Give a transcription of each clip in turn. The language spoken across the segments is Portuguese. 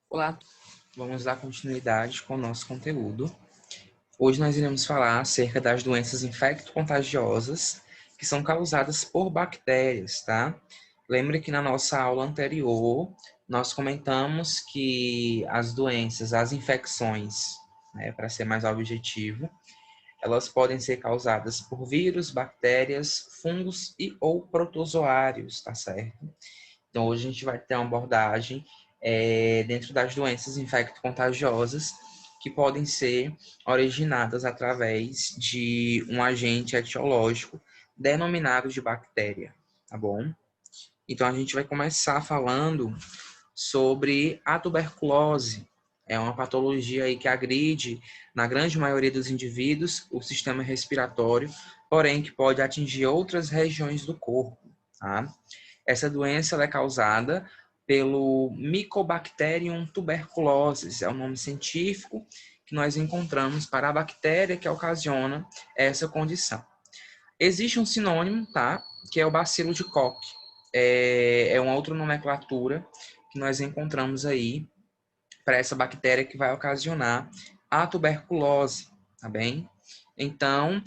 Olá, vamos dar continuidade com o nosso conteúdo. Hoje nós iremos falar acerca das doenças infecto-contagiosas que são causadas por bactérias, tá? Lembre que na nossa aula anterior nós comentamos que as doenças, as infecções, né, para ser mais objetivo, elas podem ser causadas por vírus, bactérias, fungos e ou protozoários, tá certo? Então, hoje a gente vai ter uma abordagem dentro das doenças infecto-contagiosas que podem ser originadas através de um agente etiológico denominado de bactéria, tá bom? Então, a gente vai começar falando sobre a tuberculose. É uma patologia aí que agride, na grande maioria dos indivíduos, o sistema respiratório, porém que pode atingir outras regiões do corpo, tá? Essa doença ela é causada pelo Mycobacterium tuberculosis, é o nome científico que nós encontramos para a bactéria que ocasiona essa condição. Existe um sinônimo, tá? Que é o bacilo de Koch. É uma outra nomenclatura que nós encontramos aí para essa bactéria que vai ocasionar a tuberculose, tá bem? Então,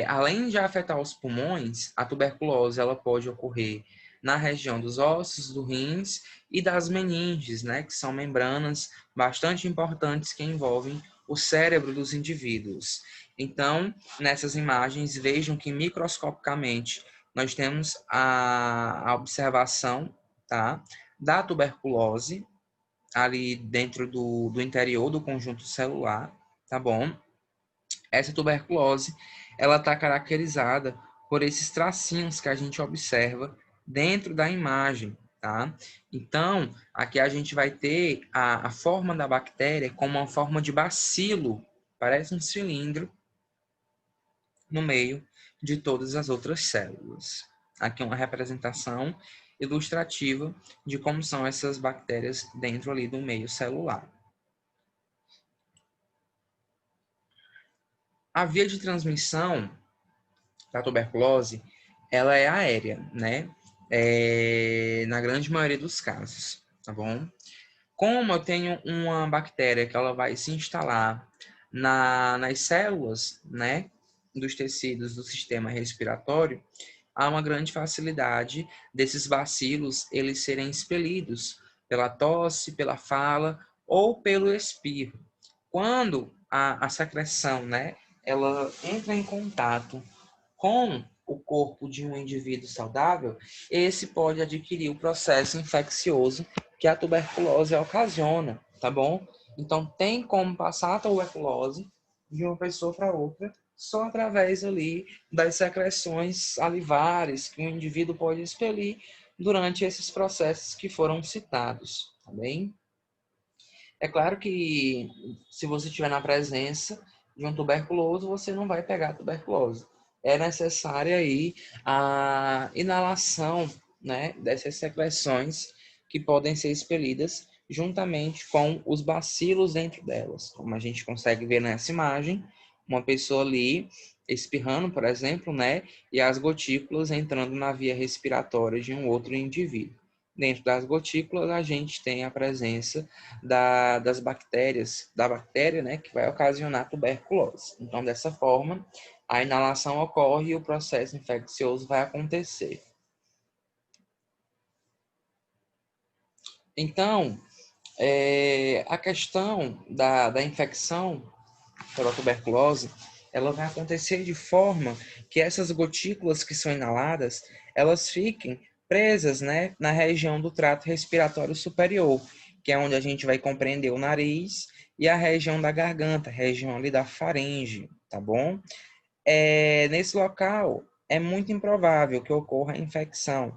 além de afetar os pulmões, a tuberculose ela pode ocorrer na região dos ossos, dos rins e das meninges, né, que são membranas bastante importantes que envolvem o cérebro dos indivíduos. Então, nessas imagens, vejam que microscopicamente nós temos a observação, tá, da tuberculose ali dentro do interior do conjunto celular, tá bom? Essa tuberculose, ela está caracterizada por esses tracinhos que a gente observa dentro da imagem, tá? Então, aqui a gente vai ter a forma da bactéria como uma forma de bacilo, parece um cilindro no meio de todas as outras células. Aqui uma representação ilustrativa de como são essas bactérias dentro ali do meio celular. A via de transmissão da tuberculose, ela é aérea, né? Na grande maioria dos casos, tá bom? Como eu tenho uma bactéria que ela vai se instalar nas células, né, dos tecidos do sistema respiratório, há uma grande facilidade desses bacilos eles serem expelidos pela tosse, pela fala ou pelo espirro. Quando a secreção, né, ela entra em contato com o corpo de um indivíduo saudável, esse pode adquirir o processo infeccioso que a tuberculose ocasiona, tá bom? Então, tem como passar a tuberculose de uma pessoa para outra só através ali das secreções salivares que o indivíduo pode expelir durante esses processos que foram citados, tá bem? É claro que se você estiver na presença de um tuberculoso, você não vai pegar tuberculose. É necessária aí a inalação, né, dessas secreções que podem ser expelidas juntamente com os bacilos dentro delas. Como a gente consegue ver nessa imagem, uma pessoa ali espirrando, por exemplo, né, e as gotículas entrando na via respiratória de um outro indivíduo. Dentro das gotículas, a gente tem a presença das bactérias, da bactéria, né, que vai ocasionar tuberculose. Então, dessa forma, a inalação ocorre e o processo infeccioso vai acontecer. Então, a questão da infecção pela tuberculose, ela vai acontecer de forma que essas gotículas que são inaladas, elas fiquem presas, né, na região do trato respiratório superior, que é onde a gente vai compreender o nariz e a região da garganta, a região ali da faringe, tá bom? Nesse local, é muito improvável que ocorra infecção.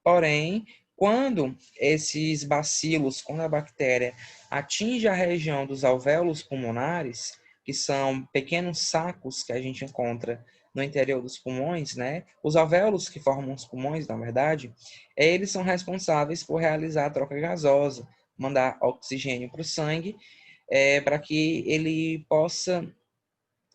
Porém, quando esses bacilos, quando a bactéria atinge a região dos alvéolos pulmonares, que são pequenos sacos que a gente encontra no interior dos pulmões, né? Os alvéolos que formam os pulmões, na verdade, eles são responsáveis por realizar a troca gasosa, mandar oxigênio para o sangue, para que ele possa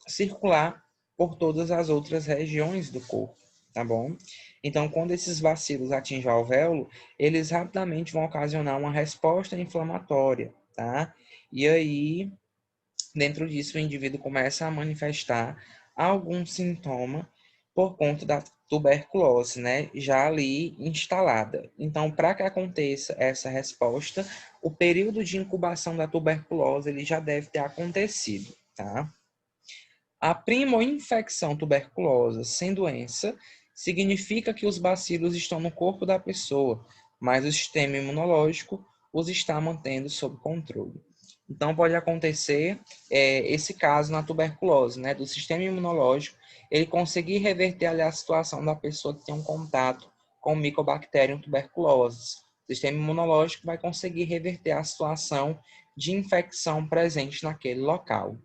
circular por todas as outras regiões do corpo, tá bom? Então, quando esses bacilos atingem o alvéolo, eles rapidamente vão ocasionar uma resposta inflamatória, tá? E aí, dentro disso, o indivíduo começa a manifestar algum sintoma por conta da tuberculose, né, já ali instalada. Então, para que aconteça essa resposta, o período de incubação da tuberculose ele já deve ter acontecido, tá? A primo-infecção tuberculosa sem doença significa que os bacilos estão no corpo da pessoa, mas o sistema imunológico os está mantendo sob controle. Então, pode acontecer esse caso na tuberculose, né, do sistema imunológico, ele conseguir reverter ali a situação da pessoa que tem um contato com o Mycobacterium tuberculosis. O sistema imunológico vai conseguir reverter a situação de infecção presente naquele local.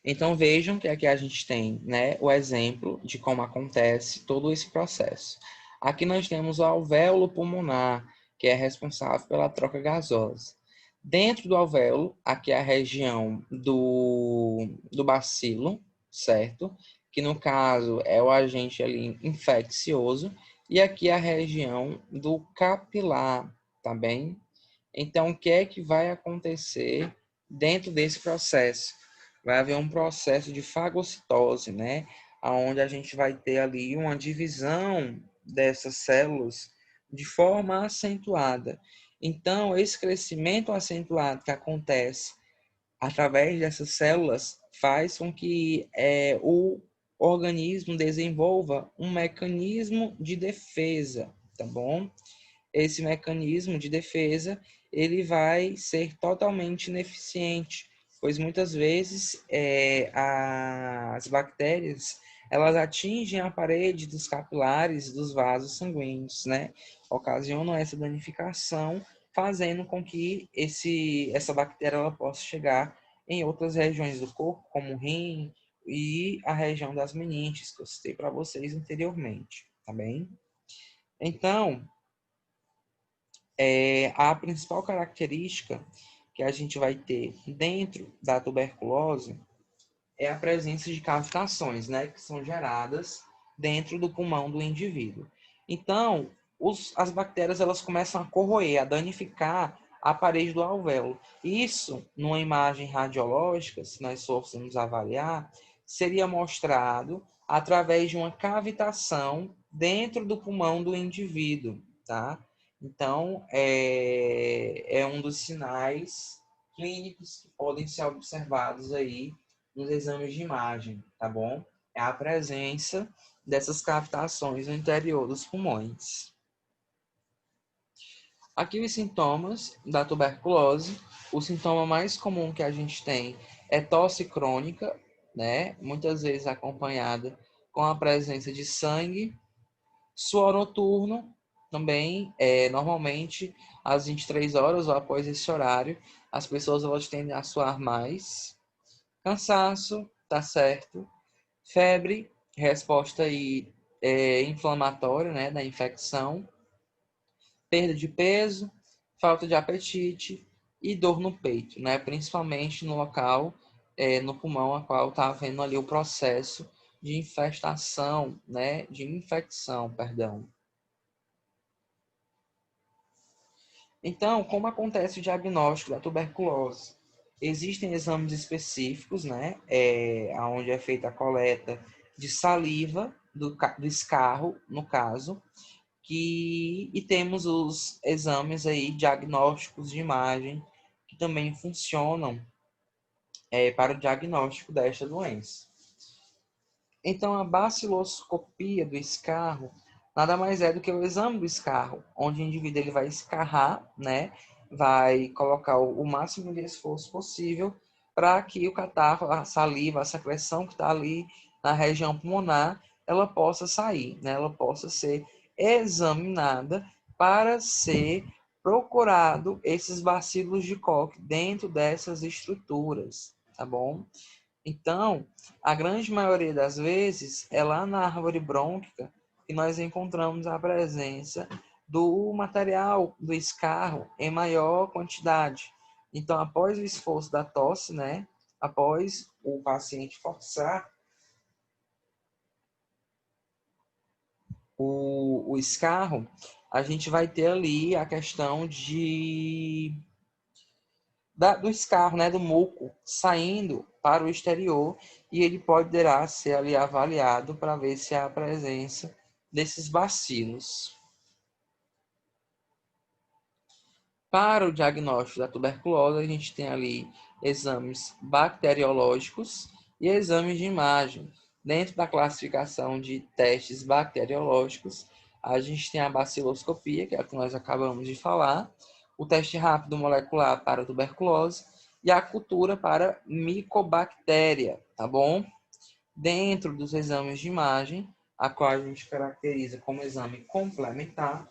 Então vejam que aqui a gente tem, né, o exemplo de como acontece todo esse processo. Aqui nós temos o alvéolo pulmonar, que é responsável pela troca gasosa. Dentro do alvéolo, aqui é a região do bacilo, certo? Que no caso é o agente ali infeccioso. E aqui é a região do capilar, tá bem? Então, o que é que vai acontecer dentro desse processo? Vai haver um processo de fagocitose, né? Onde a gente vai ter ali uma divisão dessas células de forma acentuada. Então, esse crescimento acentuado que acontece através dessas células faz com que o organismo desenvolva um mecanismo de defesa, tá bom? Esse mecanismo de defesa ele vai ser totalmente ineficiente, pois muitas vezes as bactérias elas atingem a parede dos capilares dos vasos sanguíneos, né? Ocasionam essa danificação, fazendo com que essa bactéria ela possa chegar em outras regiões do corpo, como o rim e a região das meninges, que eu citei para vocês anteriormente, tá bem? Então, a principal característica que a gente vai ter dentro da tuberculose é a presença de cavitações, né, que são geradas dentro do pulmão do indivíduo. Então, as bactérias elas começam a corroer, a danificar a parede do alvéolo. Isso, numa imagem radiológica, se nós fôssemos avaliar, seria mostrado através de uma cavitação dentro do pulmão do indivíduo, tá? Então, é um dos sinais clínicos que podem ser observados aí nos exames de imagem, tá bom? É a presença dessas cavitações no interior dos pulmões. Aqui os sintomas da tuberculose. O sintoma mais comum que a gente tem é tosse crônica, né? Muitas vezes acompanhada com a presença de sangue, suor noturno, também, normalmente às 23 horas ou após esse horário, as pessoas elas tendem a suar mais. Cansaço, tá certo. Febre, resposta aí, inflamatória, né, da infecção. Perda de peso, falta de apetite e dor no peito, né, principalmente no local, no pulmão, a qual está havendo ali o processo de infestação, né, de infecção, perdão. Então, como acontece o diagnóstico da tuberculose? Existem exames específicos, né, onde é feita a coleta de saliva, do escarro, no caso, e temos os exames aí diagnósticos de imagem, que também funcionam para o diagnóstico desta doença. Então, a baciloscopia do escarro nada mais é do que o exame do escarro, onde o indivíduo ele vai escarrar, né? Vai colocar o máximo de esforço possível para que o catarro, a saliva, a secreção que está ali na região pulmonar, ela possa sair, né? Ela possa ser examinada para ser procurado esses bacilos de Koch dentro dessas estruturas, tá bom? Então, a grande maioria das vezes é lá na árvore brônquica que nós encontramos a presença do material do escarro em maior quantidade. Então, após o esforço da tosse, né, após o paciente forçar o escarro, a gente vai ter ali a questão do escarro, né, do muco, saindo para o exterior, e ele poderá ser ali avaliado para ver se há a presença desses bacilos. Para o diagnóstico da tuberculose, a gente tem ali exames bacteriológicos e exames de imagem. Dentro da classificação de testes bacteriológicos, a gente tem a baciloscopia, que é a que nós acabamos de falar, o teste rápido molecular para a tuberculose e a cultura para micobactéria, tá bom? Dentro dos exames de imagem, a qual a gente caracteriza como exame complementar,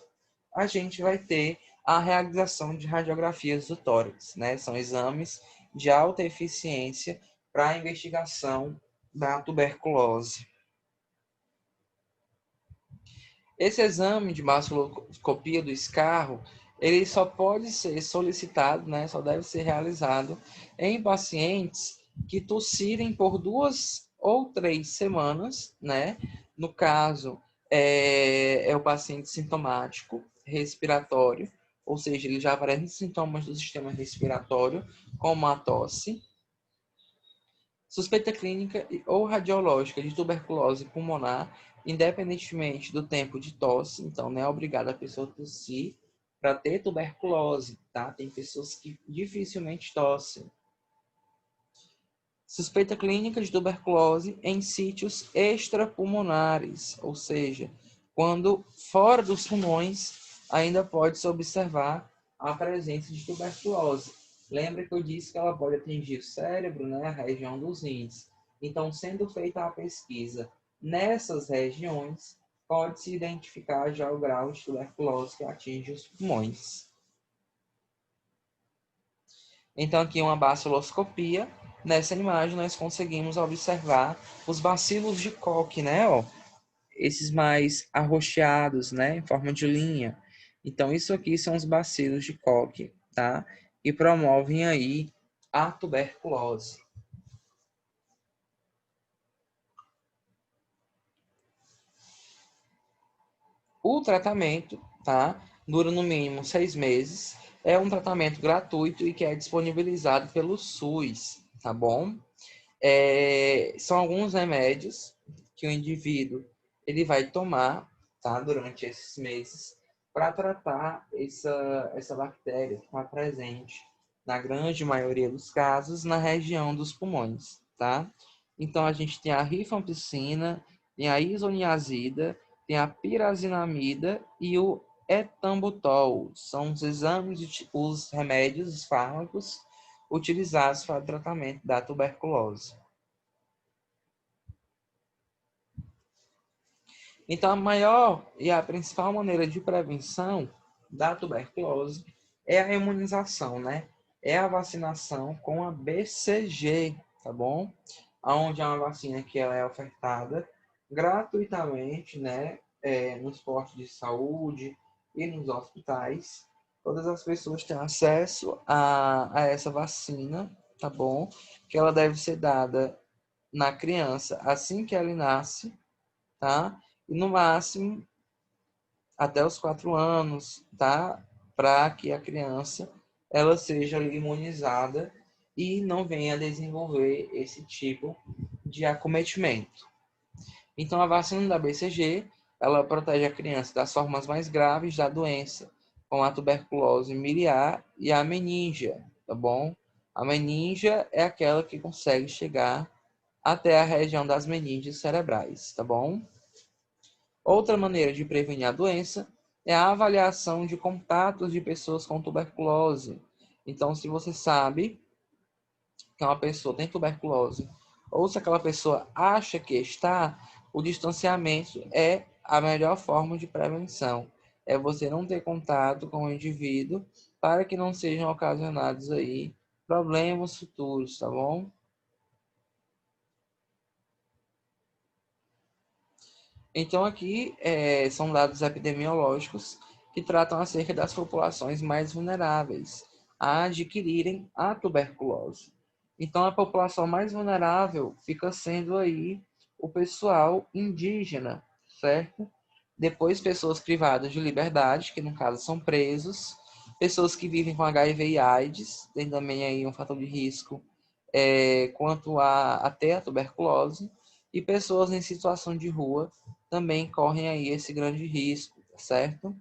a gente vai ter a realização de radiografias do tórax, né? São exames de alta eficiência para a investigação da tuberculose. Esse exame de baciloscopia do escarro, ele só pode ser solicitado, né? Só deve ser realizado em pacientes que tossirem por 2 ou 3 semanas, né? No caso, é o paciente sintomático respiratório, ou seja, ele já apresenta sintomas do sistema respiratório, como a tosse, suspeita clínica ou radiológica de tuberculose pulmonar, independentemente do tempo de tosse. Então, não é obrigado a pessoa tossir para ter tuberculose, tá? Tem pessoas que dificilmente tossem. Suspeita clínica de tuberculose em sítios extrapulmonares, ou seja, quando fora dos pulmões ainda pode-se observar a presença de tuberculose. Lembra que eu disse que ela pode atingir o cérebro, né, a região dos rins. Então, sendo feita a pesquisa nessas regiões, pode-se identificar já o grau de tuberculose que atinge os pulmões. Então, aqui uma baciloscopia. Nessa imagem, nós conseguimos observar os bacilos de Koch, né? Ó, esses mais arroxeados, né? Em forma de linha. Então, isso aqui são os bacilos de Koch, tá? E promovem aí a tuberculose. O tratamento, tá? Dura no mínimo 6 meses. É um tratamento gratuito e que é disponibilizado pelo SUS, tá bom? São alguns remédios que o indivíduo ele vai tomar, tá, durante esses meses para tratar essa bactéria que está presente na grande maioria dos casos na região dos pulmões, tá? Então a gente tem a rifampicina, tem a isoniazida, tem a pirazinamida e o etambutol. São os exames, os remédios, os fármacos utilizados para o tratamento da tuberculose. Então, a maior e a principal maneira de prevenção da tuberculose é a imunização, né? É a vacinação com a BCG, tá bom? Onde é uma vacina que ela é ofertada gratuitamente, né? Nos postos de saúde e nos hospitais. Todas as pessoas têm acesso a essa vacina, tá bom? Que ela deve ser dada na criança assim que ela nasce, tá? E no máximo até os 4 anos, tá? Para que a criança ela seja imunizada e não venha a desenvolver esse tipo de acometimento. Então, a vacina da BCG, ela protege a criança das formas mais graves da doença, como a tuberculose miliar e a meningia, tá bom? A meningia é aquela que consegue chegar até a região das meninges cerebrais, tá bom? Outra maneira de prevenir a doença é a avaliação de contatos de pessoas com tuberculose. Então, se você sabe que uma pessoa tem tuberculose, ou se aquela pessoa acha que está, o distanciamento é a melhor forma de prevenção. É você não ter contato com o indivíduo para que não sejam ocasionados aí problemas futuros, tá bom? Então, aqui são dados epidemiológicos que tratam acerca das populações mais vulneráveis a adquirirem a tuberculose. Então, a população mais vulnerável fica sendo aí o pessoal indígena, certo? Depois, pessoas privadas de liberdade, que no caso são presos. Pessoas que vivem com HIV e AIDS, tem também aí um fator de risco quanto até a tuberculose. E pessoas em situação de rua também correm aí esse grande risco, tá certo?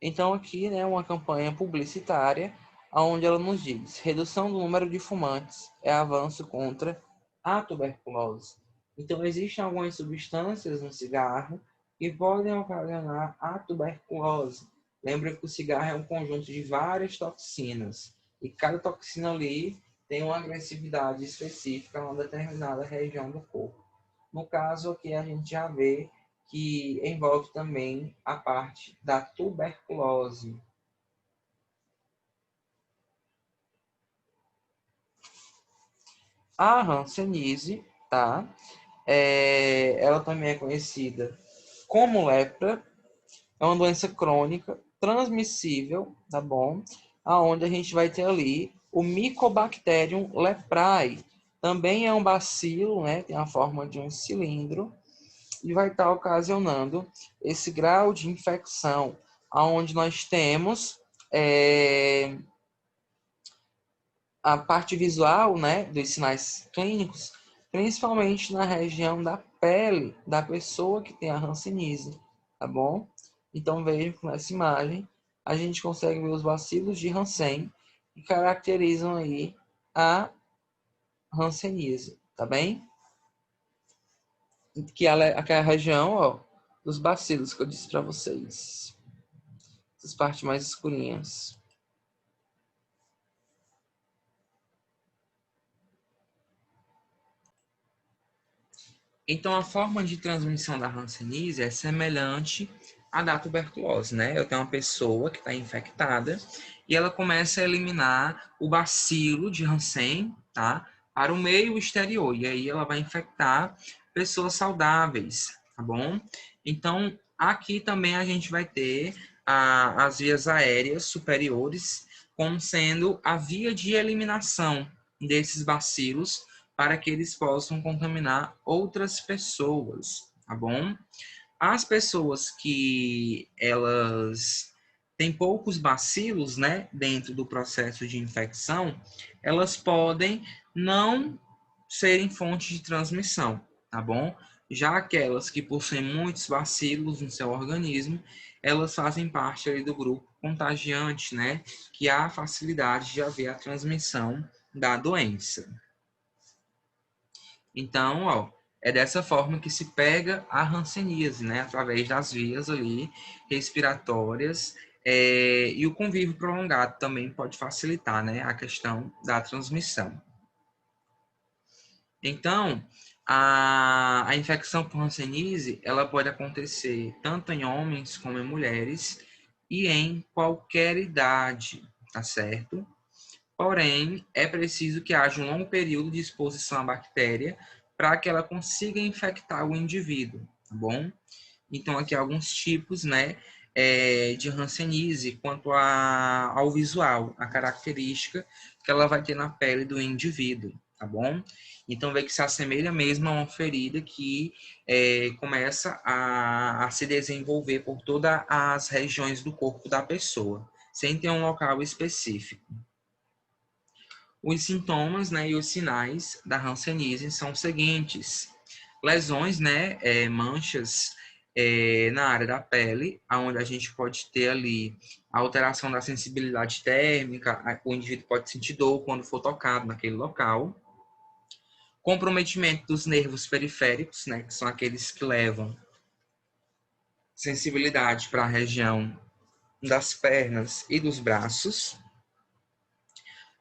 Então aqui, né, uma campanha publicitária onde ela nos diz: redução do número de fumantes é avanço contra a tuberculose. Então existem algumas substâncias no cigarro que podem ocasionar a tuberculose. Lembra que o cigarro é um conjunto de várias toxinas e cada toxina ali tem uma agressividade específica em uma determinada região do corpo. No caso aqui a gente já vê que envolve também a parte da tuberculose. A hanseníase, tá? Ela também é conhecida como lepra, é uma doença crônica, transmissível, tá bom? Aonde a gente vai ter ali o Mycobacterium leprae. Também é um bacilo, né? Tem a forma de um cilindro e vai estar ocasionando esse grau de infecção, aonde nós temos a parte visual, né, dos sinais clínicos, principalmente na região da pele da pessoa que tem a hanseníase, tá bom? Então vejam que nessa imagem a gente consegue ver os bacilos de Hansen que caracterizam aí a hanseníase, tá bem? Que ela é aquela região, ó, dos bacilos que eu disse para vocês. Essas partes mais escurinhas. Então, a forma de transmissão da hanseníase é semelhante à da tuberculose, né? Eu tenho uma pessoa que está infectada e ela começa a eliminar o bacilo de Hansen, tá? Para o meio exterior. E aí ela vai infectar pessoas saudáveis, tá bom? Então, aqui também a gente vai ter as vias aéreas superiores como sendo a via de eliminação desses bacilos para que eles possam contaminar outras pessoas, tá bom? As pessoas que elas têm poucos bacilos, né, dentro do processo de infecção, elas podem não serem fonte de transmissão, tá bom? Já aquelas que possuem muitos bacilos no seu organismo, elas fazem parte ali do grupo contagiante, né, que há facilidade de haver a transmissão da doença. Então, ó, é dessa forma que se pega a hanseníase, né? Através das vias ali respiratórias, e o convívio prolongado também pode facilitar, né, a questão da transmissão. Então, a infecção por hanseníase, ela pode acontecer tanto em homens como em mulheres e em qualquer idade, tá certo? Porém, é preciso que haja um longo período de exposição à bactéria para que ela consiga infectar o indivíduo, tá bom? Então, aqui alguns tipos, né, de hanseníase quanto ao visual, a característica que ela vai ter na pele do indivíduo, tá bom? Então, vê que se assemelha mesmo a uma ferida que começa a se desenvolver por todas as regiões do corpo da pessoa, sem ter um local específico. Os sintomas, né, e os sinais da hanseníase são os seguintes: lesões, né, manchas na área da pele, onde a gente pode ter ali a alteração da sensibilidade térmica, o indivíduo pode sentir dor quando for tocado naquele local. Comprometimento dos nervos periféricos, né, que são aqueles que levam sensibilidade para a região das pernas e dos braços.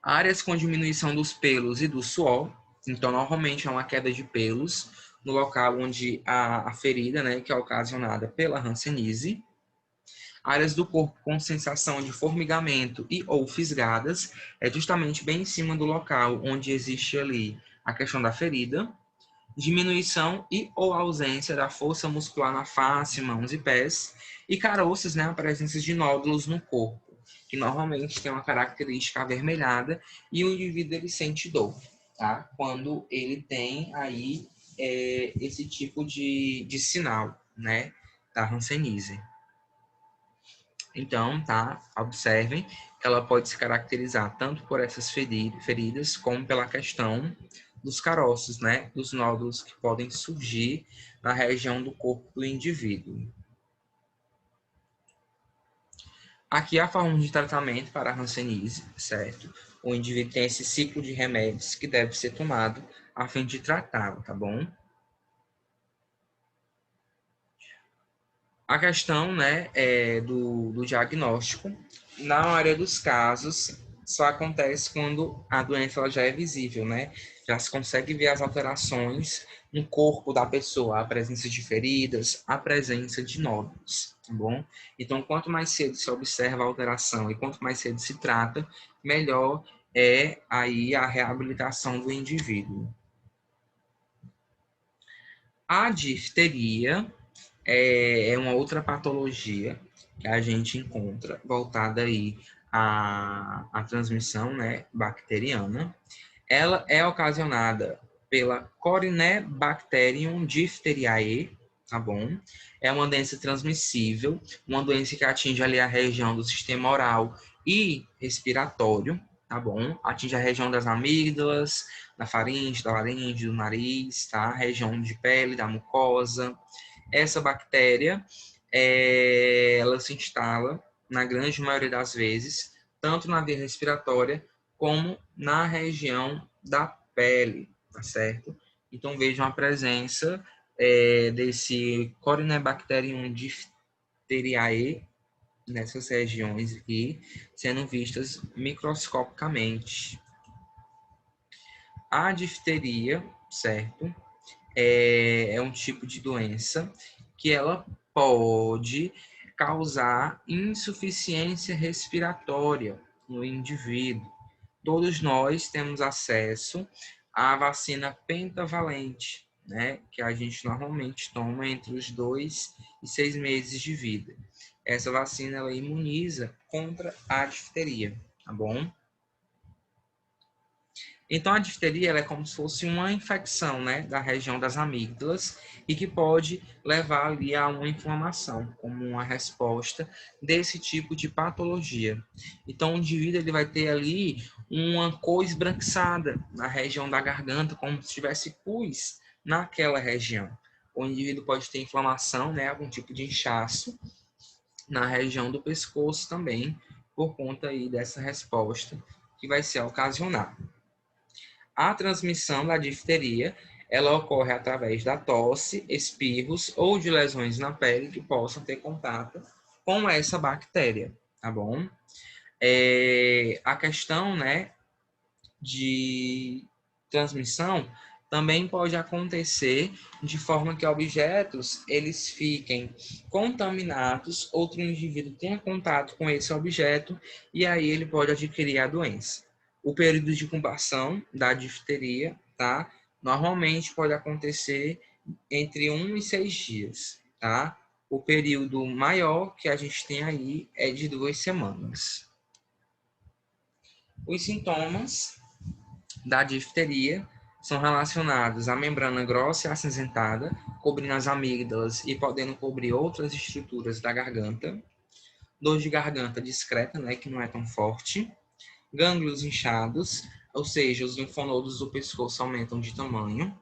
Áreas com diminuição dos pelos e do suor, então normalmente é uma queda de pelos no local onde a ferida, né, que é ocasionada pela hanseníase. Áreas do corpo com sensação de formigamento e ou fisgadas, é justamente bem em cima do local onde existe ali a questão da ferida. Diminuição e ou ausência da força muscular na face, mãos e pés. E caroços, né, a presença de nódulos no corpo, que normalmente tem uma característica avermelhada e o indivíduo ele sente dor, tá? Quando ele tem aí esse tipo de sinal, né, da hanseníase. Então, tá, observem que ela pode se caracterizar tanto por essas feridas, como pela questão dos caroços, né, dos nódulos que podem surgir na região do corpo do indivíduo. Aqui é a forma de tratamento para a hanseníase, certo? O indivíduo tem esse ciclo de remédios que deve ser tomado a fim de tratá-lo, tá bom? A questão, né, do diagnóstico, na maioria dos casos, só acontece quando a doença ela já é visível, né? Já se consegue ver as alterações no corpo da pessoa, a presença de feridas, a presença de nódulos, tá bom? Então, quanto mais cedo se observa a alteração e quanto mais cedo se trata, melhor é aí a reabilitação do indivíduo. A difteria é uma outra patologia que a gente encontra voltada aí à transmissão, né, bacteriana. Ela é ocasionada pela Corynebacterium diphtheriae, tá bom? É uma doença transmissível, uma doença que atinge ali a região do sistema oral e respiratório, tá bom? Atinge a região das amígdalas, da faringe, da laringe, do nariz, tá? A região de pele, da mucosa. Essa bactéria, ela se instala, na grande maioria das vezes, tanto na via respiratória como na região da pele, tá certo? Então vejam a presença desse Corynebacterium diphtheriae nessas regiões aqui, sendo vistas microscopicamente. A difteria, certo? É um tipo de doença que ela pode causar insuficiência respiratória no indivíduo. Todos nós temos acesso à vacina pentavalente, né, que a gente normalmente toma entre os 2 e 6 meses de vida. Essa vacina ela imuniza contra a difteria, tá bom? Então, a difteria ela é como se fosse uma infecção, né, da região das amígdalas e que pode levar ali a uma inflamação, como uma resposta desse tipo de patologia. Então, o indivíduo ele vai ter ali uma cor esbranquiçada na região da garganta, como se tivesse pus naquela região. O indivíduo pode ter inflamação, né, algum tipo de inchaço na região do pescoço também, por conta aí dessa resposta que vai ser ocasionada. A transmissão da difteria, ela ocorre através da tosse, espirros ou de lesões na pele que possam ter contato com essa bactéria, tá bom? A questão, né, de transmissão também pode acontecer de forma que objetos eles fiquem contaminados, outro indivíduo tenha contato com esse objeto e aí ele pode adquirir a doença. O período de incubação da difteria, tá? Normalmente pode acontecer entre 1 e 6 dias, tá? O período maior que a gente tem aí é de 2 semanas. Os sintomas da difteria são relacionados à membrana grossa e acinzentada, cobrindo as amígdalas e podendo cobrir outras estruturas da garganta. Dor de garganta discreta, né, que não é tão forte. Gânglios inchados, ou seja, os linfonodos do pescoço aumentam de tamanho.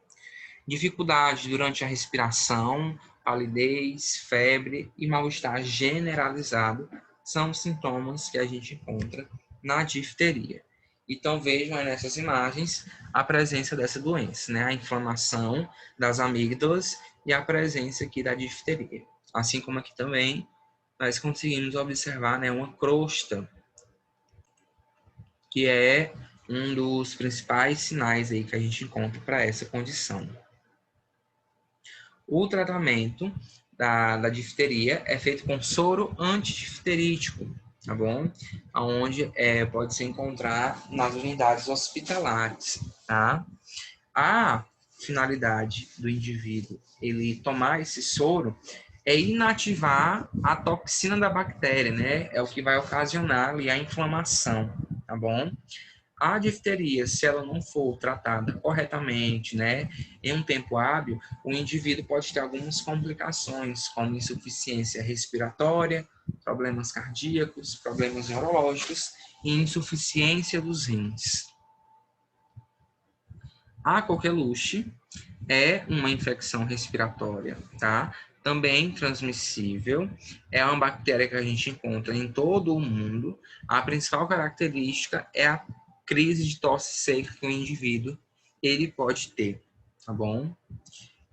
Dificuldade durante a respiração, palidez, febre e mal-estar generalizado são sintomas que a gente encontra na difteria. Então vejam aí nessas imagens a presença dessa doença, né? A inflamação das amígdalas e a presença aqui da difteria. Assim como aqui também nós conseguimos observar, né, uma crosta, que é um dos principais sinais aí que a gente encontra para essa condição. O tratamento da difteria é feito com soro antidifterítico, tá bom? Onde pode se encontrar nas unidades hospitalares, tá? A finalidade do indivíduo ele tomar esse soro é inativar a toxina da bactéria, né? É o que vai ocasionar ali a inflamação, tá bom? A difteria, se ela não for tratada corretamente, né, em um tempo hábil, o indivíduo pode ter algumas complicações, como insuficiência respiratória, problemas cardíacos, problemas neurológicos e insuficiência dos rins. A coqueluche é uma infecção respiratória, tá? Também transmissível. É uma bactéria que a gente encontra em todo o mundo. A principal característica é a crise de tosse seca que o indivíduo ele pode ter, tá bom?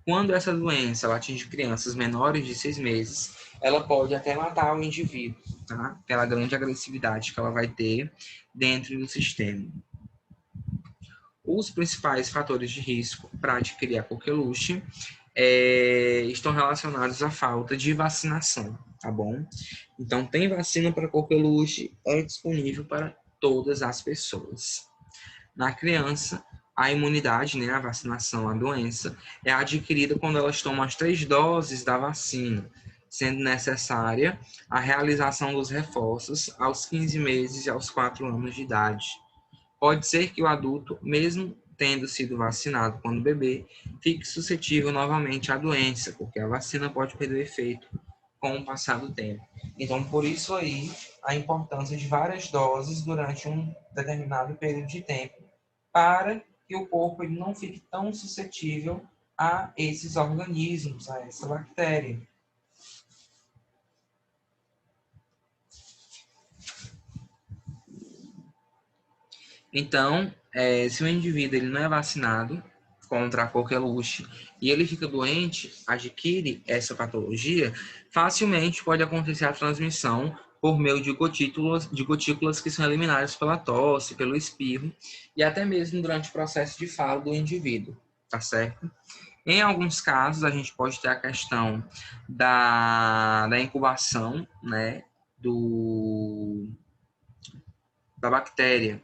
Quando essa doença ela atinge crianças menores de 6 meses, ela pode até matar o indivíduo, tá? Pela grande agressividade que ela vai ter dentro do sistema. Os principais fatores de risco para adquirir a coqueluche estão relacionados à falta de vacinação, tá bom? Então, tem vacina para coqueluche, é disponível para todas as pessoas. Na criança, a imunidade, né, a vacinação à doença, é adquirida quando elas tomam as 3 doses da vacina, sendo necessária a realização dos reforços aos 15 meses e aos 4 anos de idade. Pode ser que o adulto, mesmo tendo sido vacinado quando bebê, fique suscetível novamente à doença, porque a vacina pode perder efeito com o passar do tempo. Então, por isso aí, a importância de várias doses durante um determinado período de tempo, para que o corpo ele não fique tão suscetível a esses organismos, a essa bactéria. Então, se o indivíduo ele não é vacinado contra a coqueluche e ele fica doente, adquire essa patologia, facilmente pode acontecer a transmissão por meio de gotículas que são eliminadas pela tosse, pelo espirro e até mesmo durante o processo de fala do indivíduo, tá certo? Em alguns casos, a gente pode ter a questão da incubação, né, da bactéria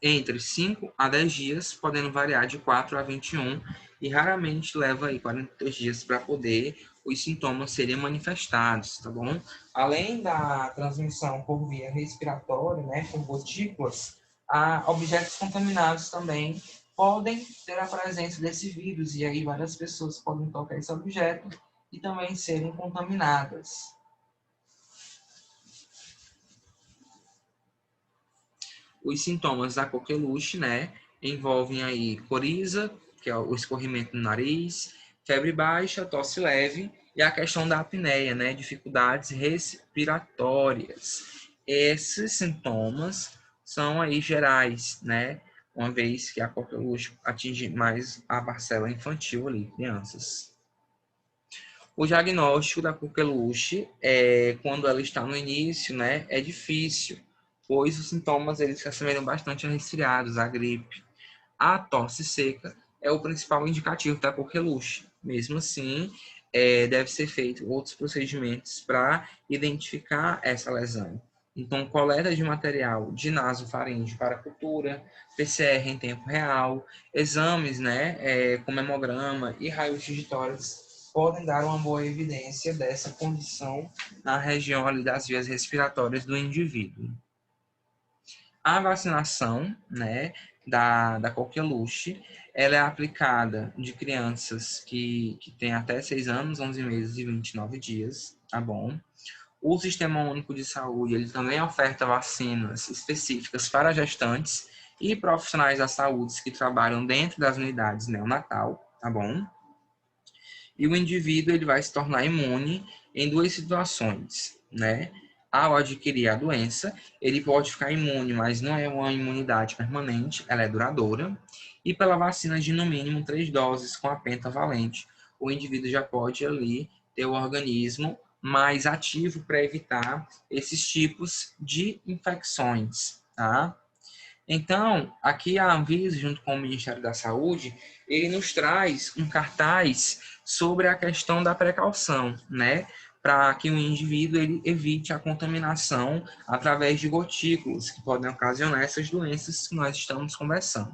entre 5 a 10 dias, podendo variar de 4 a 21, e raramente leva aí 42 dias para poder os sintomas serem manifestados, tá bom? Além da transmissão por via respiratória, né, por gotículas, objetos contaminados também podem ter a presença desse vírus, e aí várias pessoas podem tocar esse objeto e também serem contaminadas. Os sintomas da coqueluche, né, envolvem aí coriza, que é o escorrimento no nariz, febre baixa, tosse leve e a questão da apneia, né, dificuldades respiratórias. Esses sintomas são aí gerais, né, uma vez que a coqueluche atinge mais a parcela infantil ali, crianças. O diagnóstico da coqueluche, quando ela está no início, né, é difícil, pois os sintomas eles se assemelham bastante a resfriados, a gripe. A tosse seca é o principal indicativo da coqueluche. Mesmo assim, deve ser feito outros procedimentos para identificar essa lesão. Então, coleta de material de nasofaringe para cultura, PCR em tempo real, exames, né, como hemograma e raio-x de tórax podem dar uma boa evidência dessa condição na região ali das vias respiratórias do indivíduo. A vacinação, né, da coqueluche, ela é aplicada de crianças que têm até 6 anos, 11 meses e 29 dias, tá bom? O Sistema Único de Saúde, ele também oferta vacinas específicas para gestantes e profissionais da saúde que trabalham dentro das unidades neonatal, tá bom? E o indivíduo ele vai se tornar imune em 2 situações, né? Ao adquirir a doença, ele pode ficar imune, mas não é uma imunidade permanente, ela é duradoura. E pela vacina de no mínimo 3 doses com a pentavalente, o indivíduo já pode ali ter o organismo mais ativo para evitar esses tipos de infecções, tá? Então, aqui a Anvisa, junto com o Ministério da Saúde, ele nos traz um cartaz sobre a questão da precaução, né? Para que o indivíduo ele evite a contaminação através de gotículas, que podem ocasionar essas doenças que nós estamos conversando.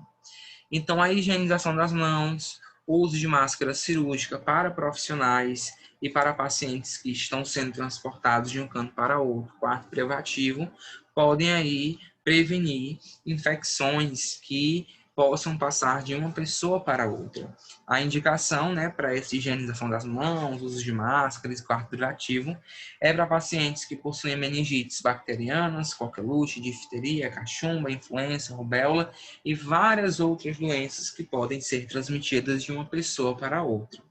Então, a higienização das mãos, o uso de máscara cirúrgica para profissionais e para pacientes que estão sendo transportados de um canto para outro, quarto privativo, podem aí prevenir infecções que possam passar de uma pessoa para outra. A indicação, né, para essa higienização das mãos, uso de máscaras, quarto privativo, é para pacientes que possuem meningites bacterianas, coqueluche, difteria, cachumba, influenza, rubéola e várias outras doenças que podem ser transmitidas de uma pessoa para outra,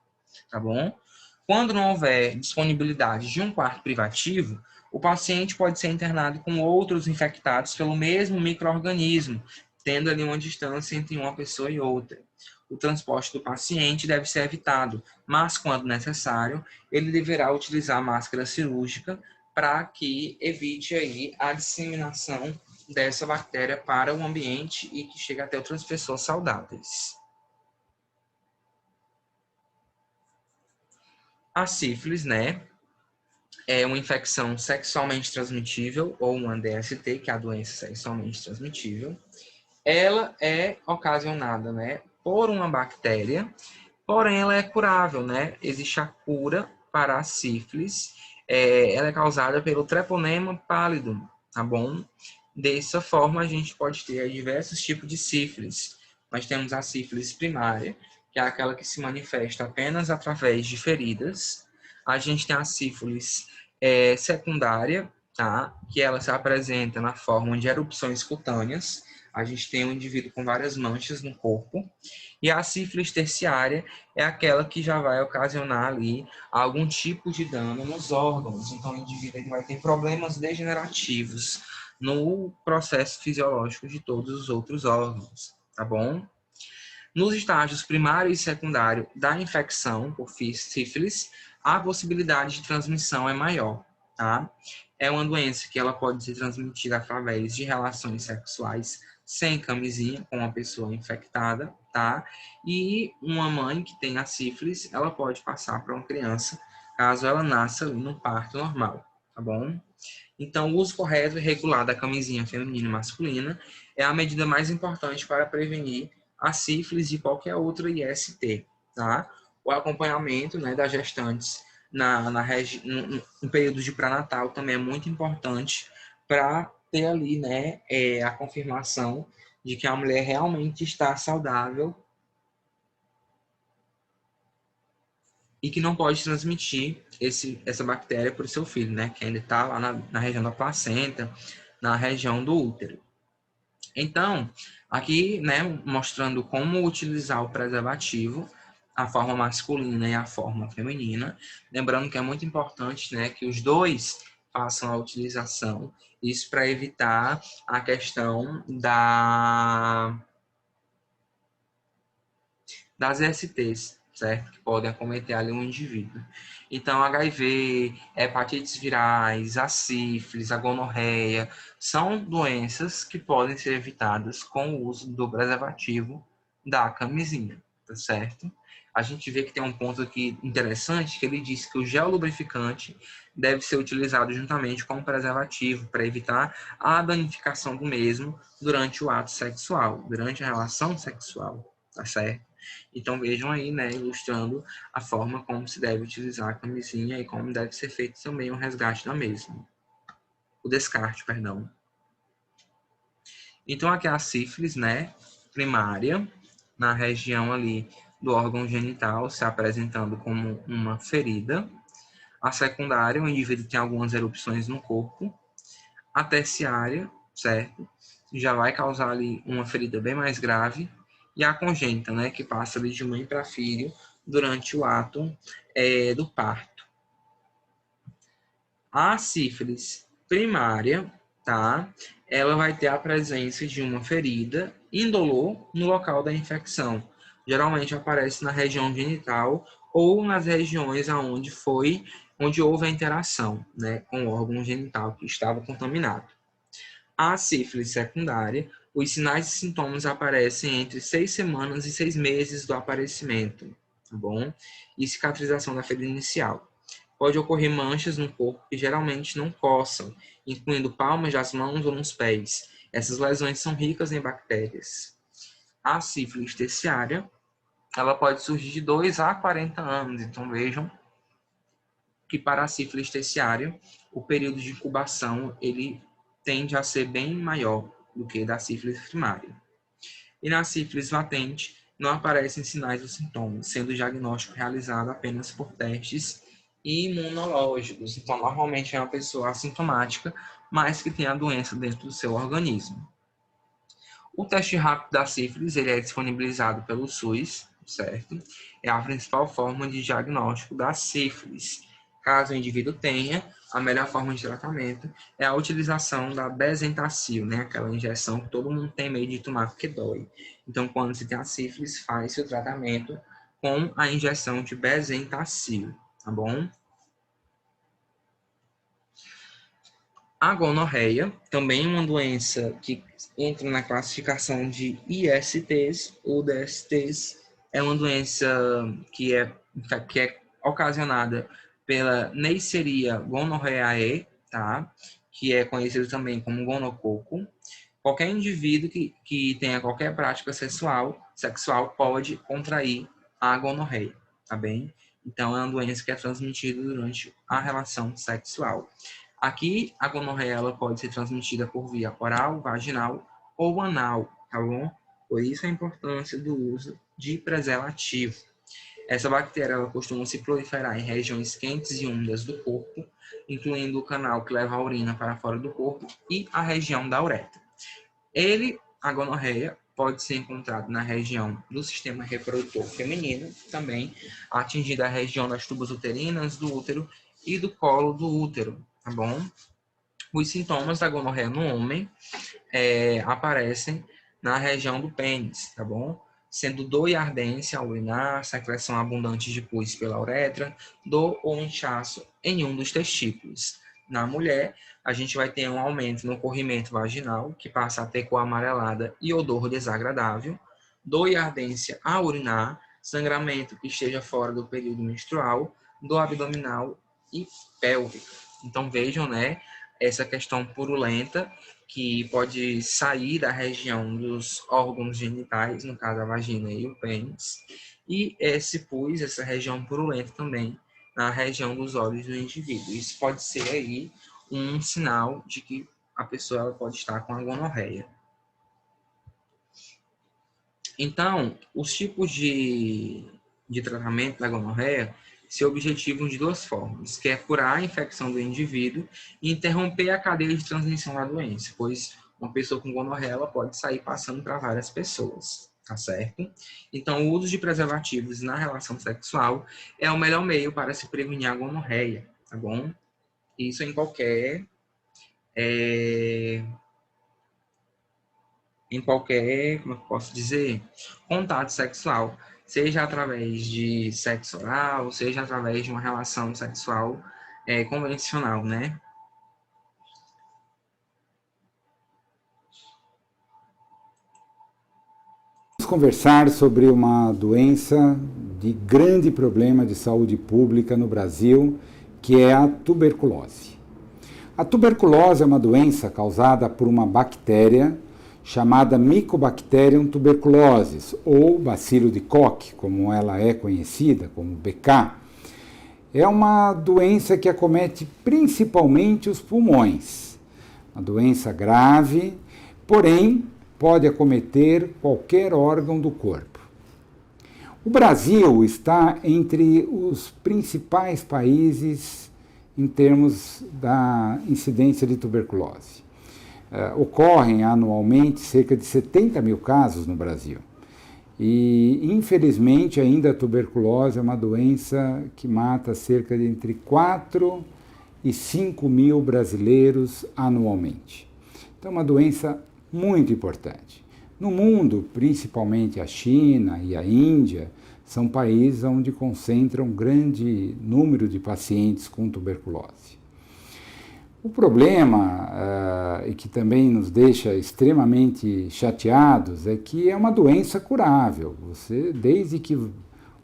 tá bom? Quando não houver disponibilidade de um quarto privativo, o paciente pode ser internado com outros infectados pelo mesmo micro-organismo, tendo ali uma distância entre uma pessoa e outra. O transporte do paciente deve ser evitado, mas, quando necessário, ele deverá utilizar máscara cirúrgica para que evite aí a disseminação dessa bactéria para o ambiente e que chegue até outras pessoas saudáveis. A sífilis, né, é uma infecção sexualmente transmitível, ou uma DST, que é a doença sexualmente transmitível. Ela é ocasionada, né, por uma bactéria, porém ela é curável, né? Existe a cura para a sífilis. Ela é causada pelo treponema pallidum, tá bom? Dessa forma, a gente pode ter diversos tipos de sífilis. Nós temos a sífilis primária, que é aquela que se manifesta apenas através de feridas. A gente tem a sífilis secundária, tá? Que ela se apresenta na forma de erupções cutâneas. A gente tem um indivíduo com várias manchas no corpo. E a sífilis terciária é aquela que já vai ocasionar ali algum tipo de dano nos órgãos. Então, o indivíduo vai ter problemas degenerativos no processo fisiológico de todos os outros órgãos, tá bom? Nos estágios primário e secundário da infecção por sífilis, a possibilidade de transmissão é maior, tá? É uma doença que ela pode ser transmitida através de relações sexuais sem camisinha com uma pessoa infectada, tá? E uma mãe que tem a sífilis, ela pode passar para uma criança caso ela nasça ali no parto normal, tá bom? Então, o uso correto e regular da camisinha feminina e masculina é a medida mais importante para prevenir a sífilis e qualquer outra IST, tá? O acompanhamento, né, das gestantes no período de pré-natal também é muito importante para ter ali, né, a confirmação de que a mulher realmente está saudável e que não pode transmitir essa bactéria para o seu filho, né, que ainda está lá na região da placenta, na região do útero. Então, aqui, né, mostrando como utilizar o preservativo, a forma masculina e a forma feminina. Lembrando que é muito importante, né, que os dois façam a utilização, isso para evitar a questão das STs, certo? Que podem acometer ali um indivíduo. Então, HIV, hepatites virais, a sífilis, a gonorreia, são doenças que podem ser evitadas com o uso do preservativo da camisinha, tá certo? A gente vê que tem um ponto aqui interessante, que ele diz que o gel lubrificante deve ser utilizado juntamente com o preservativo para evitar a danificação do mesmo durante o ato sexual, durante a relação sexual, tá certo? Então vejam aí, né, ilustrando a forma como se deve utilizar a camisinha e como deve ser feito também o resgate da mesma. O descarte, perdão. Então aqui é a sífilis, né, primária, na região ali do órgão genital, se apresentando como uma ferida. A secundária, o indivíduo tem algumas erupções no corpo. A terciária, certo? Já vai causar ali uma ferida bem mais grave. E a congênita, né? Que passa ali de mãe para filho durante o ato do parto. A sífilis primária, tá? Ela vai ter a presença de uma ferida indolor no local da infecção. Geralmente aparece na região genital ou nas regiões onde houve a interação, né, com o órgão genital que estava contaminado. A sífilis secundária, os sinais e sintomas aparecem entre 6 semanas e 6 meses do aparecimento, tá bom? E cicatrização da ferida inicial. Pode ocorrer manchas no corpo que geralmente não coçam, incluindo palmas das mãos ou nos pés. Essas lesões são ricas em bactérias. A sífilis terciária, ela pode surgir de 2 a 40 anos. Então vejam que para a sífilis terciária, o período de incubação ele tende a ser bem maior, do que da sífilis primária. E na sífilis latente, não aparecem sinais ou sintomas, sendo o diagnóstico realizado apenas por testes imunológicos. Então, normalmente é uma pessoa assintomática, mas que tem a doença dentro do seu organismo. O teste rápido da sífilis, ele é disponibilizado pelo SUS, certo? É a principal forma de diagnóstico da sífilis. Caso o indivíduo tenha, a melhor forma de tratamento é a utilização da Bezentacil, né? Aquela injeção que todo mundo tem medo de tomar porque dói. Então, quando se tem a sífilis, faz-se o tratamento com a injeção de Bezentacil, tá bom? A gonorreia, também uma doença que entra na classificação de ISTs ou DSTs, é uma doença que é ocasionada pela Neisseria gonorrhoeae, tá? Que é conhecido também como gonococo. Qualquer indivíduo que tenha qualquer prática sexual pode contrair a gonorreia, tá bem? Então, é uma doença que é transmitida durante a relação sexual. Aqui, a gonorreia ela pode ser transmitida por via oral, vaginal ou anal, tá bom? Por isso a importância do uso de preservativo. Essa bactéria ela costuma se proliferar em regiões quentes e úmidas do corpo, incluindo o canal que leva a urina para fora do corpo e a região da uretra. A gonorreia, pode ser encontrado na região do sistema reprodutor feminino, também atingindo a região das tubas uterinas, do útero e do colo do útero, tá bom? Os sintomas da gonorreia no homem aparecem na região do pênis, tá bom? Sendo dor e ardência ao urinar, secreção abundante de pus pela uretra, dor ou inchaço em um dos testículos. Na mulher, a gente vai ter um aumento no corrimento vaginal, que passa a ter cor amarelada e odor desagradável, dor e ardência ao urinar, sangramento que esteja fora do período menstrual, dor abdominal e pélvica. Então vejam, né, essa questão purulenta que pode sair da região dos órgãos genitais, no caso a vagina e o pênis, e esse pus, essa região purulenta também, na região dos olhos do indivíduo. Isso pode ser aí um sinal de que a pessoa ela pode estar com a gonorreia. Então, os tipos de tratamento da gonorreia se objetivam de duas formas, que é curar a infecção do indivíduo e interromper a cadeia de transmissão da doença, pois uma pessoa com gonorreia ela pode sair passando para várias pessoas, tá certo? Então, o uso de preservativos na relação sexual é o melhor meio para se prevenir a gonorreia, tá bom? Isso em qualquer, como eu posso dizer, contato sexual, seja através de sexo oral, seja através de uma relação sexual convencional, né? Vamos conversar sobre uma doença de grande problema de saúde pública no Brasil, que é a tuberculose. A tuberculose é uma doença causada por uma bactéria chamada Mycobacterium tuberculosis, ou bacilo de Koch, como ela é conhecida, como BK. É uma doença que acomete principalmente os pulmões. Uma doença grave, porém pode acometer qualquer órgão do corpo. O Brasil está entre os principais países em termos da incidência de tuberculose. Ocorrem anualmente cerca de 70 mil casos no Brasil. E, infelizmente, ainda a tuberculose é uma doença que mata cerca de entre 4 e 5 mil brasileiros anualmente. Então, é uma doença muito importante. No mundo, principalmente a China e a Índia, são países onde concentram um grande número de pacientes com tuberculose. O problema, e que também nos deixa extremamente chateados, é que é uma doença curável. Desde que o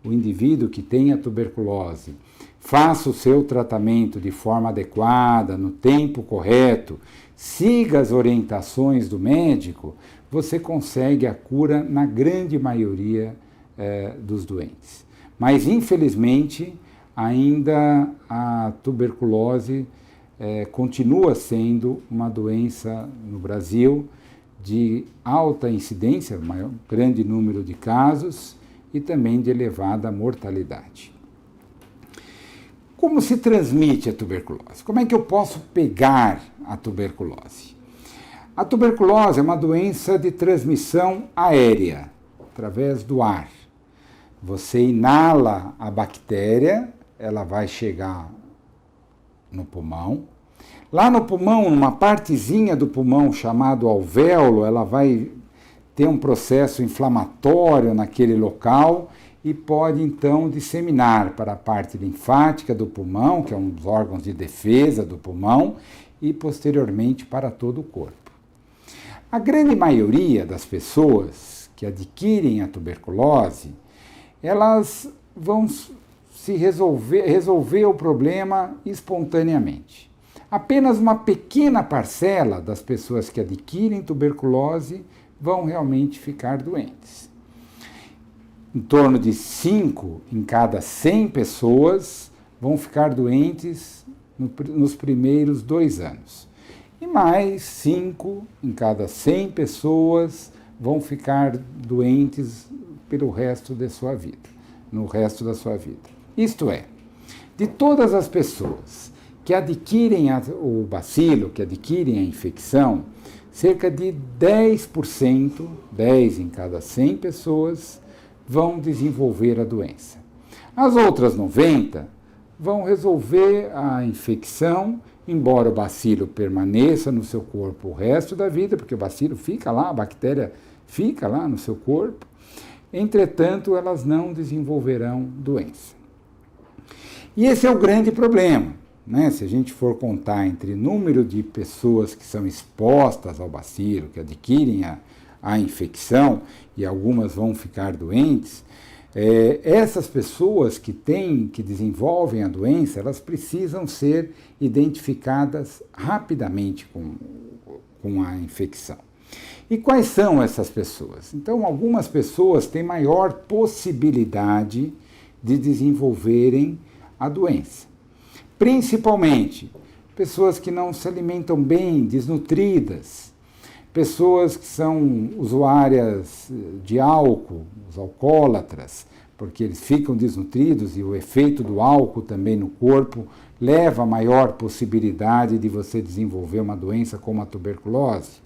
indivíduo que tem a tuberculose faça o seu tratamento de forma adequada, no tempo correto, siga as orientações do médico, você consegue a cura na grande maioria dos doentes. Mas, infelizmente, ainda a tuberculose continua sendo uma doença no Brasil de alta incidência, maior, grande número de casos e também de elevada mortalidade. Como se transmite a tuberculose? Como é que eu posso pegar a tuberculose? A tuberculose é uma doença de transmissão aérea, através do ar. Você inala a bactéria, ela vai chegar no pulmão. Lá no pulmão, numa partezinha do pulmão chamado alvéolo, ela vai ter um processo inflamatório naquele local e pode então disseminar para a parte linfática do pulmão, que é um dos órgãos de defesa do pulmão, e posteriormente para todo o corpo. A grande maioria das pessoas que adquirem a tuberculose, elas vão se resolver o problema espontaneamente. Apenas uma pequena parcela das pessoas que adquirem tuberculose vão realmente ficar doentes. Em torno de 5 em cada 100 pessoas vão ficar doentes nos primeiros 2 anos. E mais 5 em cada 100 pessoas vão ficar doentes pelo resto da sua vida, no resto da sua vida. Isto é, de todas as pessoas que adquirem o bacilo, que adquirem a infecção, cerca de 10%, 10 em cada 100 pessoas, vão desenvolver a doença. As outras 90 vão resolver a infecção, embora o bacilo permaneça no seu corpo o resto da vida, porque o bacilo fica lá, a bactéria fica lá no seu corpo, entretanto, elas não desenvolverão doença. E esse é o grande problema, né? Se a gente for contar entre número de pessoas que são expostas ao bacilo, que adquirem a infecção, e algumas vão ficar doentes, essas pessoas que desenvolvem a doença, elas precisam ser identificadas rapidamente com a infecção. E quais são essas pessoas? Então, algumas pessoas têm maior possibilidade de desenvolverem a doença. Principalmente, pessoas que não se alimentam bem, desnutridas, pessoas que são usuárias de álcool, os alcoólatras, porque eles ficam desnutridos e o efeito do álcool também no corpo leva a maior possibilidade de você desenvolver uma doença como a tuberculose.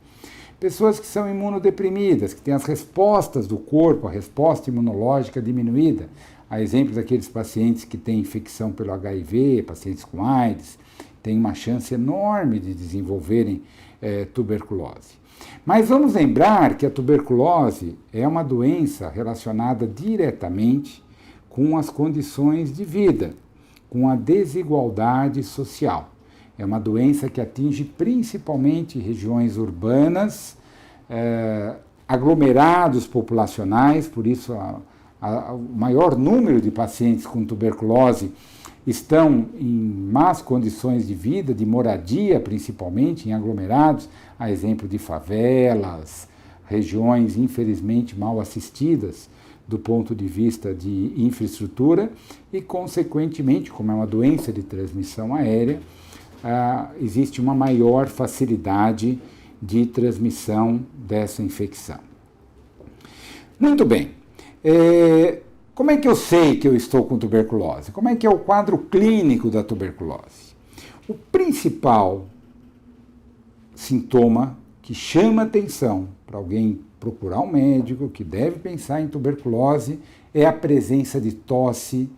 Pessoas que são imunodeprimidas, que têm as respostas do corpo, a resposta imunológica diminuída. A exemplo daqueles pacientes que têm infecção pelo HIV, pacientes com AIDS, têm uma chance enorme de desenvolverem tuberculose. Mas vamos lembrar que a tuberculose é uma doença relacionada diretamente com as condições de vida, com a desigualdade social. É uma doença que atinge principalmente regiões urbanas, aglomerados populacionais, por isso o maior número de pacientes com tuberculose estão em más condições de vida, de moradia principalmente, em aglomerados, a exemplo de favelas, regiões infelizmente mal assistidas do ponto de vista de infraestrutura e, consequentemente, como é uma doença de transmissão aérea, existe uma maior facilidade de transmissão dessa infecção. Muito bem. Como é que eu sei que eu estou com tuberculose? Como é que é o quadro clínico da tuberculose? O principal sintoma que chama atenção para alguém procurar um médico, que deve pensar em tuberculose, é a presença de tosse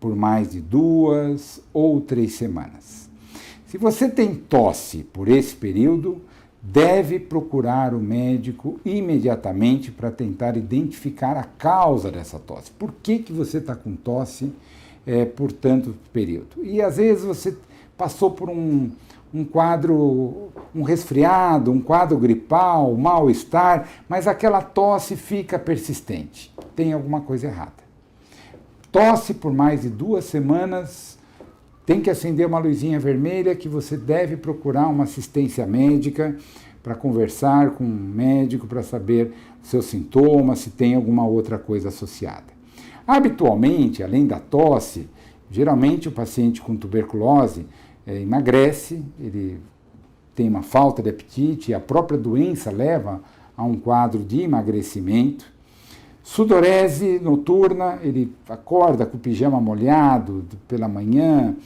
por mais de 2 ou 3 semanas. Se você tem tosse por esse período, deve procurar o médico imediatamente para tentar identificar a causa dessa tosse. Por que você está com tosse por tanto período? E às vezes você passou por um quadro, um resfriado, um quadro gripal, mal-estar, mas aquela tosse fica persistente. Tem alguma coisa errada. Tosse por mais de 2 semanas, tem que acender uma luzinha vermelha que você deve procurar uma assistência médica para conversar com um médico para saber seus sintomas, se tem alguma outra coisa associada. Habitualmente, além da tosse, geralmente o paciente com tuberculose emagrece, ele tem uma falta de apetite, e a própria doença leva a um quadro de emagrecimento. Sudorese noturna, ele acorda com o pijama molhado pela manhã.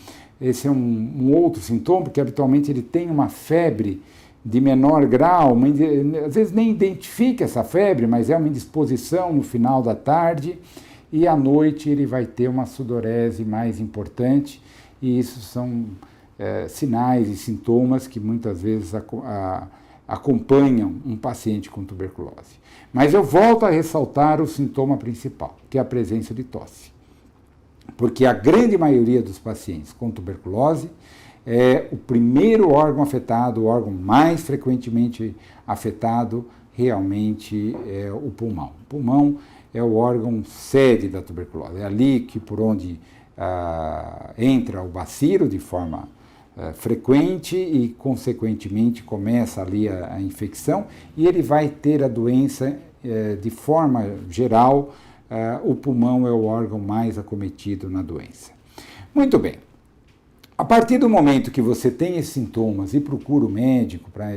Esse é um outro sintoma, porque habitualmente ele tem uma febre de menor grau, às vezes nem identifica essa febre, mas é uma indisposição no final da tarde, e à noite ele vai ter uma sudorese mais importante, e isso são sinais e sintomas que muitas vezes acompanham um paciente com tuberculose. Mas eu volto a ressaltar o sintoma principal, que é a presença de tosse. Porque a grande maioria dos pacientes com tuberculose é o primeiro órgão afetado, o órgão mais frequentemente afetado realmente é o pulmão. O pulmão é o órgão sede da tuberculose, é ali que por onde entra o bacilo de forma frequente e, consequentemente, começa ali a infecção, e ele vai ter a doença de forma geral. O pulmão é o órgão mais acometido na doença. Muito bem. A partir do momento que você tem esses sintomas e procura o médico para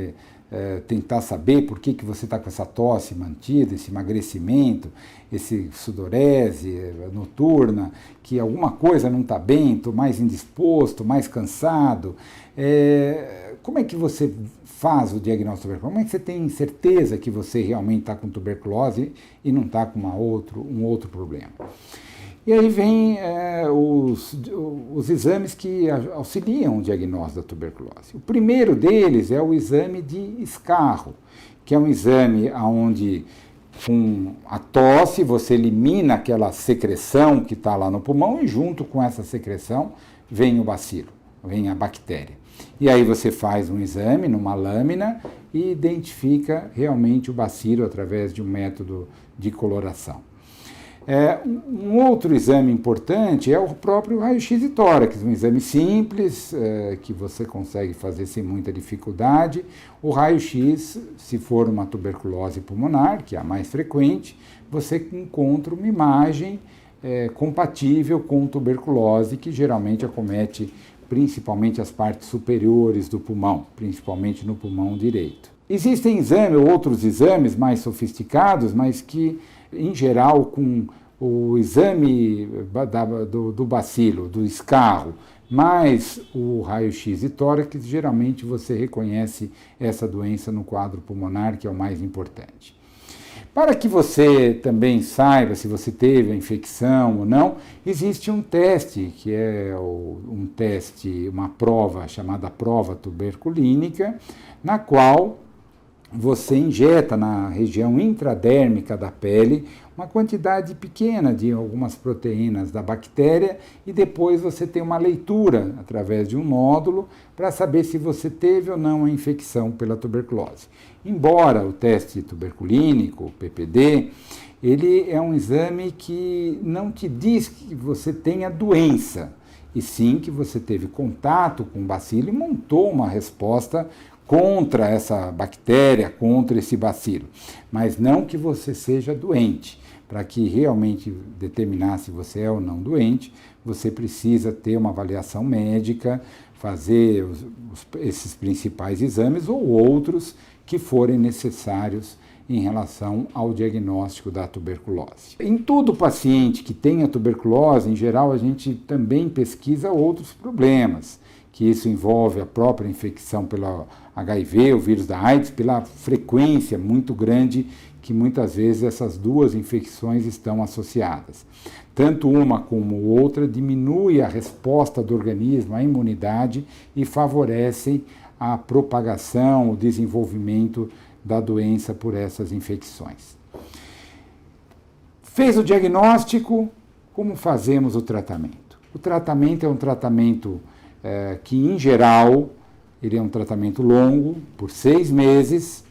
tentar saber por que você está com essa tosse mantida, esse emagrecimento, esse sudorese noturna, que alguma coisa não está bem, estou mais indisposto, mais cansado, como é que você faz o diagnóstico de tuberculose? Como é que você tem certeza que você realmente está com tuberculose e não está com um outro problema? E aí vem os exames que auxiliam o diagnóstico da tuberculose. O primeiro deles é o exame de escarro, que é um exame onde, com a tosse, você elimina aquela secreção que está lá no pulmão, e junto com essa secreção vem o bacilo, vem a bactéria. E aí você faz um exame numa lâmina e identifica realmente o bacilo através de um método de coloração. Um outro exame importante é o próprio raio-x de tórax, um exame simples, que você consegue fazer sem muita dificuldade. O raio-x, se for uma tuberculose pulmonar, que é a mais frequente, você encontra uma imagem compatível com tuberculose, que geralmente acomete principalmente as partes superiores do pulmão, principalmente no pulmão direito. Existem outros exames mais sofisticados, mas que, em geral, com o exame do bacilo, do escarro, mais o raio-x de tórax, geralmente você reconhece essa doença no quadro pulmonar, que é o mais importante. Para que você também saiba se você teve a infecção ou não, existe um teste, que é uma prova chamada prova tuberculínica, na qual você injeta na região intradérmica da pele uma quantidade pequena de algumas proteínas da bactéria, e depois você tem uma leitura através de um nódulo para saber se você teve ou não a infecção pela tuberculose. Embora o teste tuberculínico, o PPD, ele é um exame que não te diz que você tem a doença, e sim que você teve contato com o bacilo e montou uma resposta contra essa bactéria, contra esse bacilo, mas não que você seja doente. Para que realmente determinar se você é ou não doente, você precisa ter uma avaliação médica, fazer esses principais exames ou outros que forem necessários em relação ao diagnóstico da tuberculose. Em todo paciente que tenha tuberculose, em geral, a gente também pesquisa outros problemas, que isso envolve a própria infecção pelo HIV, o vírus da AIDS, pela frequência muito grande que muitas vezes essas duas infecções estão associadas. Tanto uma como outra diminui a resposta do organismo à imunidade e favorecem a propagação, o desenvolvimento da doença por essas infecções. Fez o diagnóstico, como fazemos o tratamento? O tratamento é um tratamento que, em geral, ele é um tratamento longo, por 6 meses.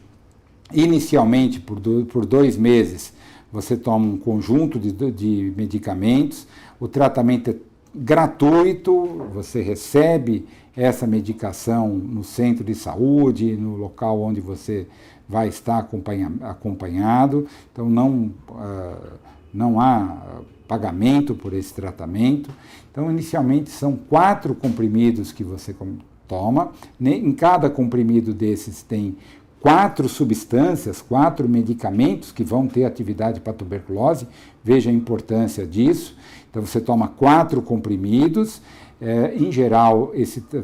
Inicialmente, por 2 meses, você toma um conjunto de medicamentos. O tratamento é gratuito, você recebe essa medicação no centro de saúde, no local onde você vai estar acompanhado. Então, não há pagamento por esse tratamento. Então, inicialmente, são 4 comprimidos que você toma. Em cada comprimido desses tem 4 substâncias, 4 medicamentos que vão ter atividade para tuberculose. Veja a importância disso. Então, você toma 4 comprimidos. Em geral,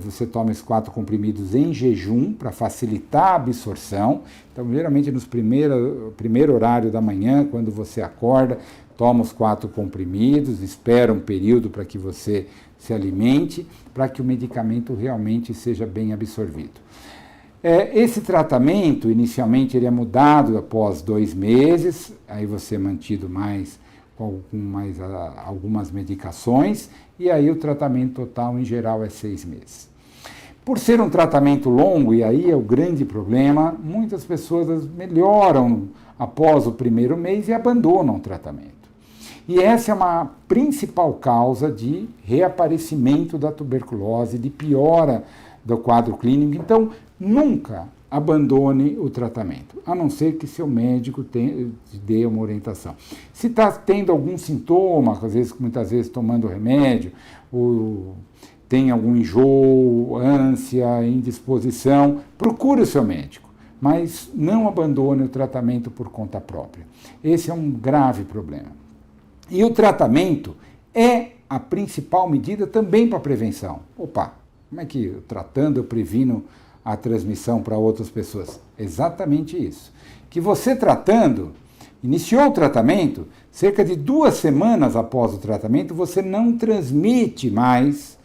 você toma esses 4 comprimidos em jejum para facilitar a absorção. Então, geralmente, nos primeiro horário da manhã, quando você acorda, toma os 4 comprimidos, espera um período para que você se alimente, para que o medicamento realmente seja bem absorvido. Esse tratamento, inicialmente, ele é mudado após 2 meses, aí você é mantido com mais algumas medicações, e aí o tratamento total, em geral, é 6 meses. Por ser um tratamento longo, e aí é o grande problema, muitas pessoas melhoram após o primeiro mês e abandonam o tratamento. E essa é uma principal causa de reaparecimento da tuberculose, de piora do quadro clínico. Então, nunca abandone o tratamento, a não ser que seu médico te dê uma orientação. Se está tendo algum sintoma, muitas vezes tomando remédio, ou tem algum enjoo, ânsia, indisposição, procure o seu médico, mas não abandone o tratamento por conta própria. Esse é um grave problema. E o tratamento é a principal medida também para a prevenção. Como é que tratando eu previno a transmissão para outras pessoas? Exatamente isso. Que você tratando, iniciou o tratamento, cerca de 2 semanas após o tratamento, você não transmite mais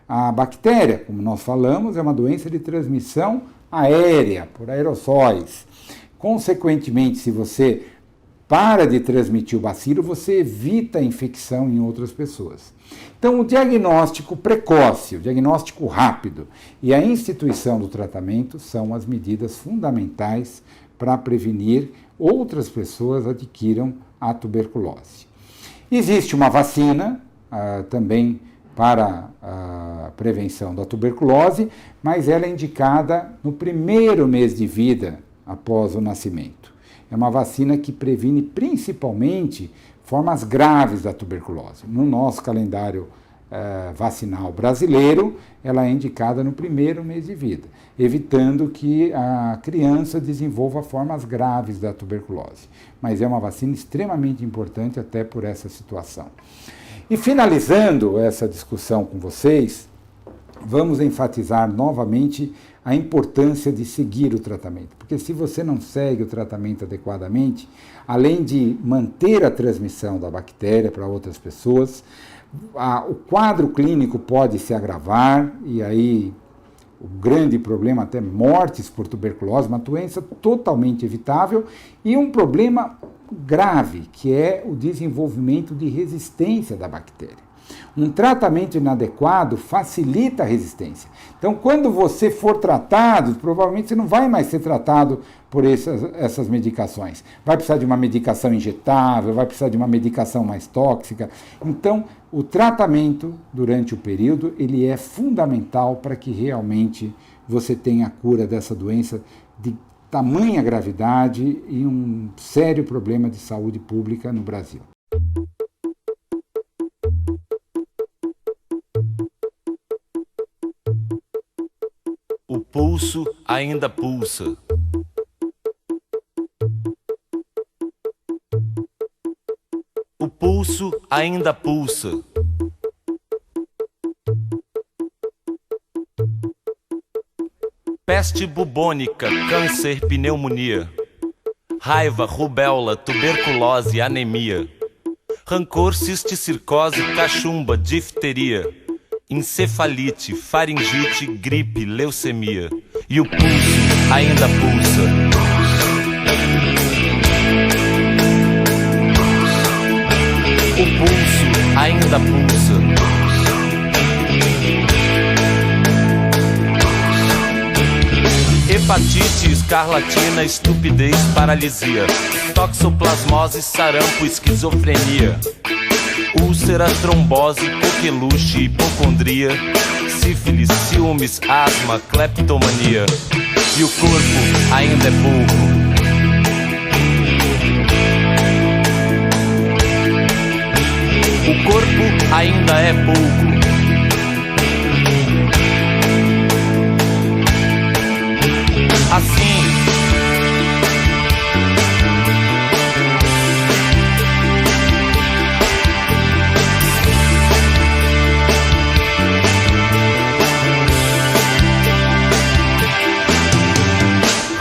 a bactéria. Como nós falamos, é uma doença de transmissão aérea, por aerossóis. Consequentemente, se você para de transmitir o bacilo, você evita a infecção em outras pessoas. Então, o diagnóstico precoce, o diagnóstico rápido e a instituição do tratamento são as medidas fundamentais para prevenir outras pessoas adquiram a tuberculose. Existe uma vacina também para a prevenção da tuberculose, mas ela é indicada no primeiro mês de vida após o nascimento. É uma vacina que previne principalmente formas graves da tuberculose. No nosso calendário vacinal brasileiro, ela é indicada no primeiro mês de vida, evitando que a criança desenvolva formas graves da tuberculose. Mas é uma vacina extremamente importante até por essa situação. E finalizando essa discussão com vocês, vamos enfatizar novamente a importância de seguir o tratamento. Porque se você não segue o tratamento adequadamente, além de manter a transmissão da bactéria para outras pessoas, o quadro clínico pode se agravar e aí o grande problema, até mortes por tuberculose, uma doença totalmente evitável e um problema grave, que é o desenvolvimento de resistência da bactéria. Um tratamento inadequado facilita a resistência. Então, quando você for tratado, provavelmente você não vai mais ser tratado por essas medicações. Vai precisar de uma medicação injetável, vai precisar de uma medicação mais tóxica. Então, o tratamento durante o período, ele é fundamental para que realmente você tenha a cura dessa doença de tamanha gravidade e um sério problema de saúde pública no Brasil. O pulso ainda pulsa. O pulso ainda pulsa. Peste bubônica, câncer, pneumonia. Raiva, rubéola, tuberculose, anemia. Rancor, cisticircose, cachumba, difteria. Encefalite, faringite, gripe, leucemia. E o pulso ainda pulsa. O pulso ainda pulsa. Hepatite, escarlatina, estupidez, paralisia. Toxoplasmose, sarampo, esquizofrenia. Úlcera, trombose, coqueluche, hipocondria. Sífilis, ciúmes, asma, cleptomania. E o corpo ainda é pouco. O corpo ainda é pouco.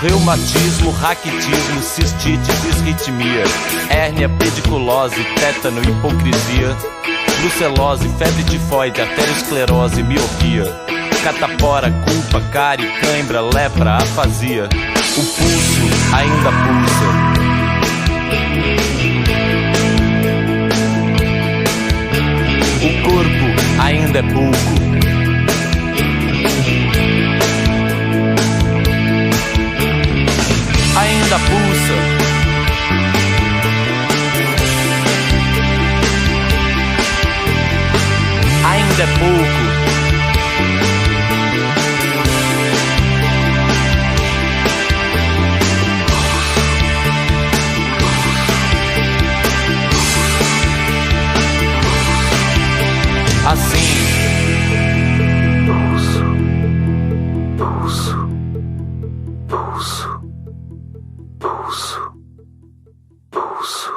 reumatismo, raquitismo, cistite, disritmia, hérnia, pediculose, tétano, hipocrisia, brucelose, febre tifoide, arteriosclerose, miopia, catapora, culpa, cárie, cãibra, lepra, afasia. O pulso ainda pulsa. O corpo ainda é bulco. Ainda pulsa. Ainda é pouco. Assim. Pulso. Pulso. Pulso. Pulso. Pulso.